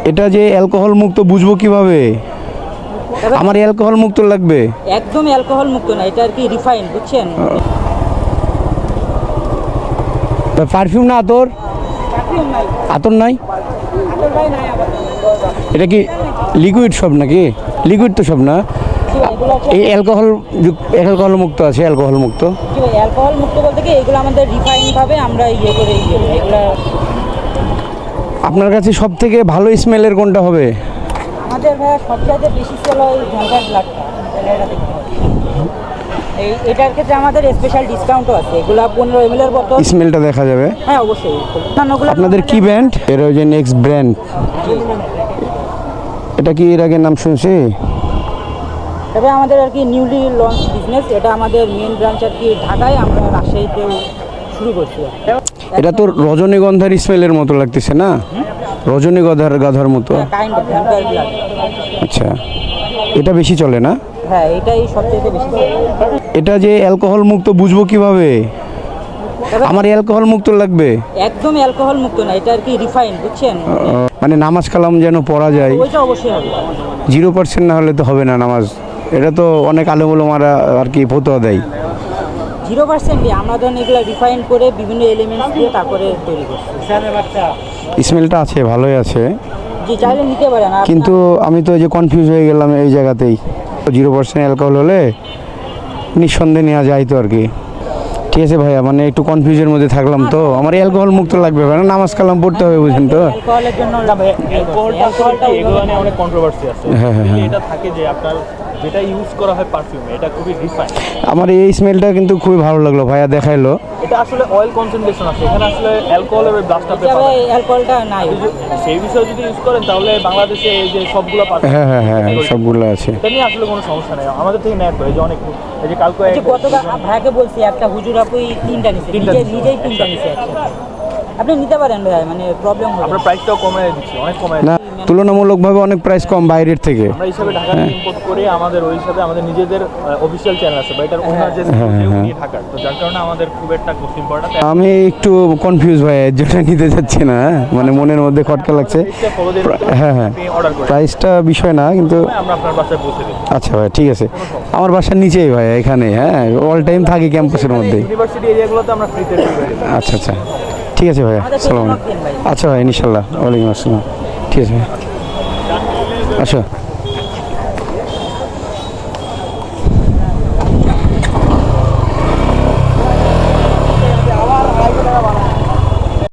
এটা যে অ্যালকোহল মুক্ত বুঝবো কিভাবে? আমার অ্যালকোহল মুক্ত লাগবে। একদম অ্যালকোহল মুক্ত না, এটা আর কি রিফাইন, বুঝছেন? পারফিউম না আতর? আতর নাই? এটা কি লিকুইড সব নাকি? লিকুইড তো সব না, এই অ্যালকোহল মুক্ত আছে, অ্যালকোহল মুক্ত। অ্যালকোহল মুক্ত বলতে কি এগুলো আমাদের রিফাইন ভাবে আমরা করে এগুলো। আপনার কাছে সব থেকে ভালো স্মেলের কোনটা হবে? আমাদের ভাইয়া সবচেয়ে বেশি সেল হয় ভ্যানগার্ড ব্ল্যাকটা। এটার ক্ষেত্রে আমাদের স্পেশাল ডিসকাউন্টও আছে। এগুলো 15 ml এর বোতল। স্মেলটা দেখা যাবে? হ্যাঁ অবশ্যই। আপনাদের কি ব্র্যান্ড? এরোজেন x brand. এটা কি এর আগে নাম শুনছি? তবে আমাদের আর কি নিউলি লঞ্চ বিজনেস। এটা আমাদের মেন ব্রাঞ্চ আর কি ঢাকায়, আমরা রাজশাহীতেও শুরু করছি। এটা তো রজনীগন্ধার স্মেলের মতো লাগতেছে না? রজনীগন্ধার মতো। আচ্ছা, এটা বেশি চলে না? হ্যাঁ, এটাই সবচেয়ে বেশি চলে। এটা যে অ্যালকোহল মুক্ত বুঝবো কিভাবে? আমার অ্যালকোহল মুক্ত লাগবে। একদম অ্যালকোহল মুক্ত না, এটা আর কি রিফাইন, বুঝছেন? মানে নামাজ কালাম যেন পড়া যায়। ওইটা অবশ্যই হবে। 0% না হলে তো হবে না নামাজ। এটা তো অনেক আলেমুলামারা আর কি ফতোয়া দেয়। 0% আমরা ধরুন এগুলো রিফাইন করে বিভিন্ন এলিমেন্টস দিয়ে তারপরে তৈরি করছি। স্মেলটা আছে, ভালোই আছে। জি, চাইলে নিতে পারেন। কিন্তু আমি তো এই যে কনফিউজ হয়ে গেলাম এই জায়গাতেই। 0% অ্যালকোহল হলে নিঃসন্দেহে নেওয়া যায় তো আর কি। ঠিক আছে ভাইয়া, মানে একটু কনফিউজের মধ্যে থাকলাম তো। আমার অ্যালকোহল মুক্ত লাগবে, মানে নামাজ কালাম পড়তে হবে, বুঝেন তো? অ্যালকোহলের জন্য অ্যালকোহলটা এগুলো নিয়ে অনেক কন্ট্রোভার্সি আছে। হ্যাঁ। এটা থাকে যে আপনার যেটা ইউজ করা হয় পারফিউমে, এটা খুবই রিফাইন। আমার এই স্মেলটা কিন্তু খুবই ভালো লাগলো, ভাইয়া দেখাইলো। এটা আসলে অয়েল কনসেন্ট্রেশন আছে, এখানে আসলে অ্যালকোহলের ওই ব্লাস্টটা পেপার অ্যালকোহলটা নাই। সেই বিষয়ে যদি ইউজ করেন তাহলে বাংলাদেশে এই যে সবগুলো পারফিউম, হ্যাঁ সবগুলো আছে। এটা নিয়ে আসলে কোনো সমস্যা নেই। আমাদের থেকে নেট হয় যে অনেক, এই যে কালকে গতকাল ভাইকে বলছি একটা হুজুর আপুই 3টা নিছে, নিজেই 3টা নিছে। আপনি নিতে পারেন ভাই, মানে প্রবলেম হবে। আমরা প্রাইসটাও কমে দিচ্ছি, অনেক কমে না, তুলনামূলকভাবে অনেক প্রাইস কম বাইরের থেকে। আমরা হিসাবে ঢাকা থেকে ইম্পোর্ট করে আমাদের ওই হিসাবে আমাদের নিজেদের অফিসিয়াল চ্যানেল আছে বা এটার ওনার যে উনি ঢাকার, তো যার কারণে আমাদের খুব একটা কস্টিং পড়ে না। আমি একটু কনফিউজ ভাই, যেটা নিতে যাচ্ছি না, মানে মনের মধ্যে খটকা লাগছে। হ্যাঁ অর্ডার করে প্রাইসটা বিষয় না, কিন্তু আমরা আপনার বাসায় পৌঁছে দিই। আচ্ছা ভাই, ঠিক আছে। আমার বাসার নিচেই ভাই, এখানে। হ্যাঁ, অল টাইম থাকি ক্যাম্পাসের মধ্যে। ইউনিভার্সিটি এরিয়াগুলোতে আমরা ফ্রিতে ডেলিভারি দিই। আচ্ছা, ঠিক আছে ভাইয়া, আসসালামু আলাইকুম। আচ্ছা ভাই, ইনশাল্লাহ, ওয়ালাইকুম আসসালাম। ঠিক আছে ভাই, আচ্ছা।